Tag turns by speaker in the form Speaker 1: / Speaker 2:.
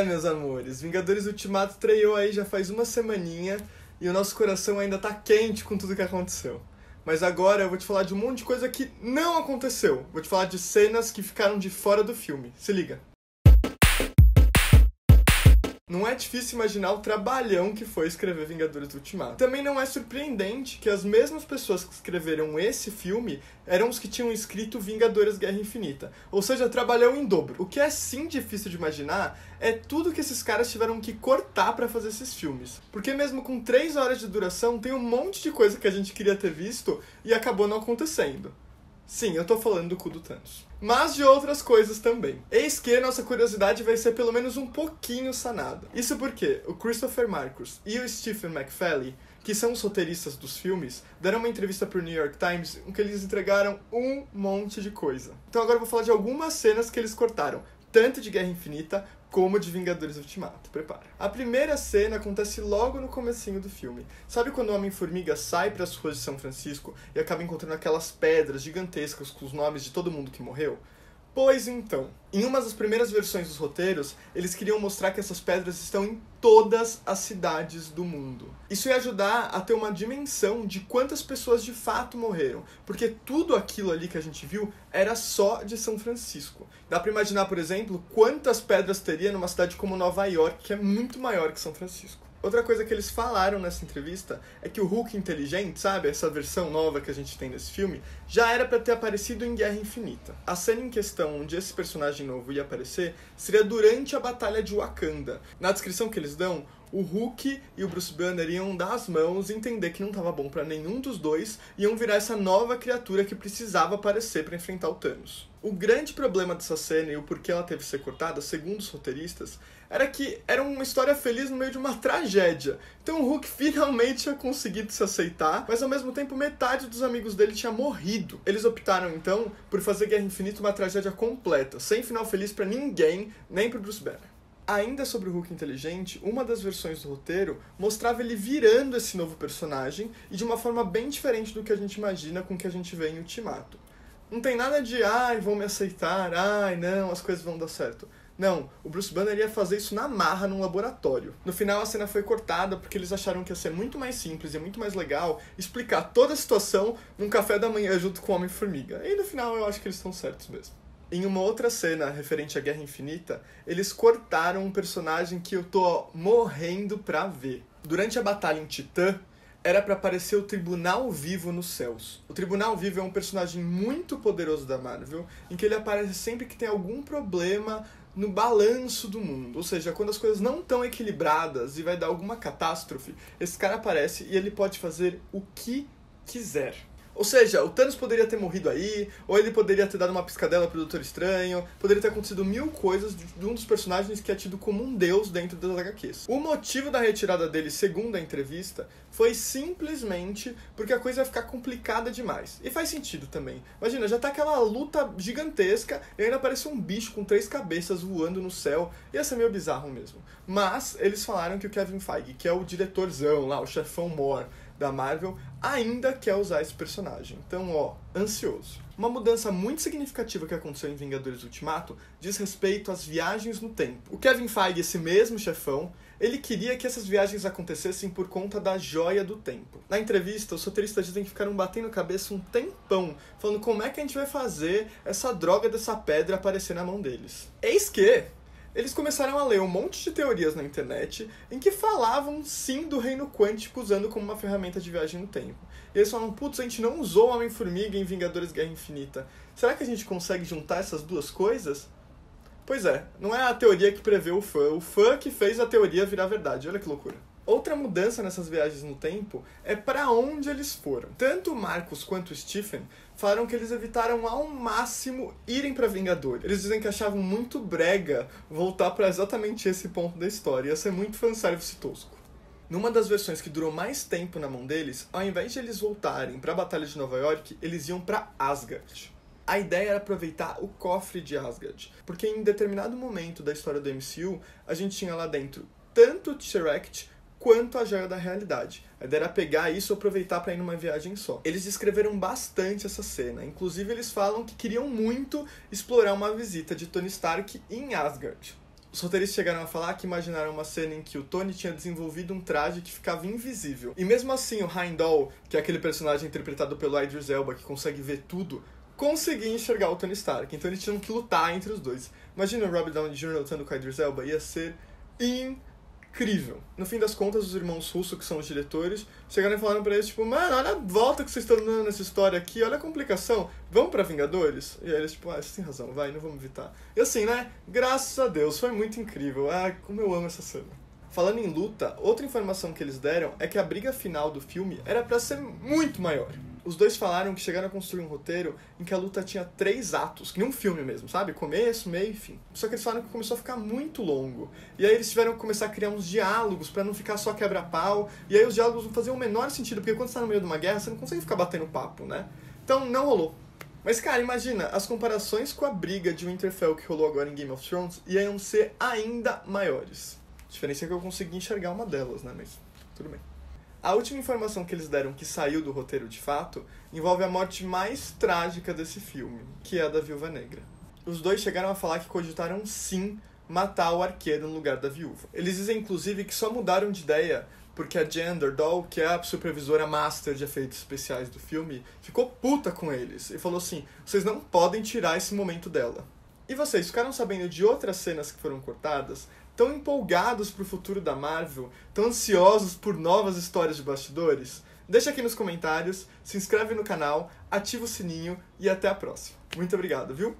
Speaker 1: Meus amores, Vingadores Ultimato estreou aí já faz uma semaninha e o nosso coração ainda tá quente com tudo que aconteceu. Mas agora eu vou te falar de um monte de coisa que não aconteceu. Vou te falar de cenas que ficaram de fora do filme. Se liga. Não é difícil imaginar o trabalhão que foi escrever Vingadores Ultimato. Também não é surpreendente que as mesmas pessoas que escreveram esse filme eram os que tinham escrito Vingadores Guerra Infinita. Ou seja, trabalhão em dobro. O que é sim difícil de imaginar é tudo que esses caras tiveram que cortar pra fazer esses filmes. Porque mesmo com 3 horas de duração, tem um monte de coisa que a gente queria ter visto e acabou não acontecendo. Sim, eu tô falando do cu do Thanos. Mas de outras coisas também. Eis que nossa curiosidade vai ser pelo menos um pouquinho sanada. Isso porque o Christopher Marcus e o Stephen McFeely, que são os roteiristas dos filmes, deram uma entrevista pro New York Times em que eles entregaram um monte de coisa. Então agora eu vou falar de algumas cenas que eles cortaram, tanto de Guerra Infinita como de Vingadores Ultimato. Prepara. A primeira cena acontece logo no comecinho do filme. Sabe quando o Homem-Formiga sai para as ruas de São Francisco e acaba encontrando aquelas pedras gigantescas com os nomes de todo mundo que morreu? Pois então, em uma das primeiras versões dos roteiros, eles queriam mostrar que essas pedras estão em todas as cidades do mundo. Isso ia ajudar a ter uma dimensão de quantas pessoas de fato morreram, porque tudo aquilo ali que a gente viu era só de São Francisco. Dá pra imaginar, por exemplo, quantas pedras teria numa cidade como Nova York, que é muito maior que São Francisco. Outra coisa que eles falaram nessa entrevista é que o Hulk inteligente, sabe, essa versão nova que a gente tem nesse filme, já era pra ter aparecido em Guerra Infinita. A cena em questão onde esse personagem novo ia aparecer seria durante a Batalha de Wakanda. Na descrição que eles dão, o Hulk e o Bruce Banner iam dar as mãos e entender que não estava bom pra nenhum dos dois e iam virar essa nova criatura que precisava aparecer pra enfrentar o Thanos. O grande problema dessa cena e o porquê ela teve que ser cortada, segundo os roteiristas, era que era uma história feliz no meio de uma tragédia. Então o Hulk finalmente tinha conseguido se aceitar, mas ao mesmo tempo metade dos amigos dele tinha morrido. Eles optaram então por fazer Guerra Infinita uma tragédia completa, sem final feliz pra ninguém, nem pro Bruce Banner. Ainda sobre o Hulk inteligente, uma das versões do roteiro mostrava ele virando esse novo personagem e de uma forma bem diferente do que a gente imagina com o que a gente vê em Ultimato. Não tem nada de, vão me aceitar, não, as coisas vão dar certo. Não, o Bruce Banner ia fazer isso na marra num laboratório. No final a cena foi cortada porque eles acharam que ia ser muito mais simples e muito mais legal explicar toda a situação num café da manhã junto com o Homem-Formiga. E no final eu acho que eles estão certos mesmo. Em uma outra cena referente à Guerra Infinita, eles cortaram um personagem que eu tô morrendo pra ver. Durante a batalha em Titã, era pra aparecer o Tribunal Vivo nos céus. O Tribunal Vivo é um personagem muito poderoso da Marvel, em que ele aparece sempre que tem algum problema no balanço do mundo. Ou seja, quando as coisas não estão equilibradas e vai dar alguma catástrofe, esse cara aparece e ele pode fazer o que quiser. Ou seja, o Thanos poderia ter morrido aí, ou ele poderia ter dado uma piscadela pro Doutor Estranho, poderia ter acontecido 1000 coisas de um dos personagens que é tido como um deus dentro das HQs. O motivo da retirada dele, segundo a entrevista, foi simplesmente porque a coisa ia ficar complicada demais. E faz sentido também. Imagina, já tá aquela luta gigantesca e ainda aparece um bicho com 3 cabeças voando no céu. Ia ser meio bizarro mesmo. Mas eles falaram que o Kevin Feige, que é o diretorzão lá, o chefão mor da Marvel, ainda quer usar esse personagem. Então, ansioso. Uma mudança muito significativa que aconteceu em Vingadores Ultimato diz respeito às viagens no tempo. O Kevin Feige, esse mesmo chefão, ele queria que essas viagens acontecessem por conta da Joia do Tempo. Na entrevista, os roteiristas dizem que ficaram batendo a cabeça um tempão, falando como é que a gente vai fazer essa droga dessa pedra aparecer na mão deles. Eis que eles começaram a ler um monte de teorias na internet em que falavam sim do reino quântico usando como uma ferramenta de viagem no tempo. E eles falaram, putz, a gente não usou o Homem-Formiga em Vingadores Guerra Infinita. Será que a gente consegue juntar essas duas coisas? Pois é, não é a teoria que prevê o fã que fez a teoria virar verdade. Olha que loucura. Outra mudança nessas viagens no tempo é para onde eles foram. Tanto o Marcus quanto o Stephen falaram que eles evitaram ao máximo irem para Vingadores. Eles dizem que achavam muito brega voltar para exatamente esse ponto da história. Ia ser muito fanservice tosco. Numa das versões que durou mais tempo na mão deles, ao invés de eles voltarem para a Batalha de Nova York, eles iam para Asgard. A ideia era aproveitar o cofre de Asgard, porque em determinado momento da história do MCU, a gente tinha lá dentro tanto o Tesseract quanto a Joia da Realidade. A ideia era pegar isso e aproveitar para ir numa viagem só. Eles descreveram bastante essa cena. Inclusive, eles falam que queriam muito explorar uma visita de Tony Stark em Asgard. Os roteiristas chegaram a falar que imaginaram uma cena em que o Tony tinha desenvolvido um traje que ficava invisível. E mesmo assim, o Heimdall, que é aquele personagem interpretado pelo Idris Elba, que consegue ver tudo, conseguia enxergar o Tony Stark. Então eles tinham que lutar entre os dois. Imagina o Robert Downey Jr. lutando com o Idris Elba, ia ser incrível. No fim das contas, os irmãos Russo, que são os diretores, chegaram e falaram pra eles, tipo, mano, olha a volta que vocês estão dando nessa história aqui, olha a complicação, vamos pra Vingadores? E aí eles, tipo, você tem razão, vai, não vamos evitar. E assim, né, graças a Deus, foi muito incrível. Como eu amo essa cena. Falando em luta, outra informação que eles deram é que a briga final do filme era pra ser muito maior. Os dois falaram que chegaram a construir um roteiro em que a luta tinha 3 atos, que nem um filme mesmo, sabe? Começo, meio e fim. Só que eles falaram que começou a ficar muito longo. E aí eles tiveram que começar a criar uns diálogos pra não ficar só quebra-pau. E aí os diálogos não faziam o menor sentido, porque quando você tá no meio de uma guerra, você não consegue ficar batendo papo, né? Então não rolou. Mas, cara, imagina, as comparações com a briga de Winterfell que rolou agora em Game of Thrones iam ser ainda maiores. A diferença é que eu consegui enxergar uma delas, né? Mas tudo bem. A última informação que eles deram que saiu do roteiro de fato envolve a morte mais trágica desse filme, que é a da Viúva Negra. Os dois chegaram a falar que cogitaram sim matar o arqueiro no lugar da viúva. Eles dizem inclusive que só mudaram de ideia porque a Jen Underdahl, que é a supervisora master de efeitos especiais do filme, ficou puta com eles e falou assim, vocês não podem tirar esse momento dela. E vocês ficaram sabendo de outras cenas que foram cortadas? Tão empolgados pro futuro da Marvel? Tão ansiosos por novas histórias de bastidores? Deixa aqui nos comentários, se inscreve no canal, ativa o sininho e até a próxima. Muito obrigado, viu?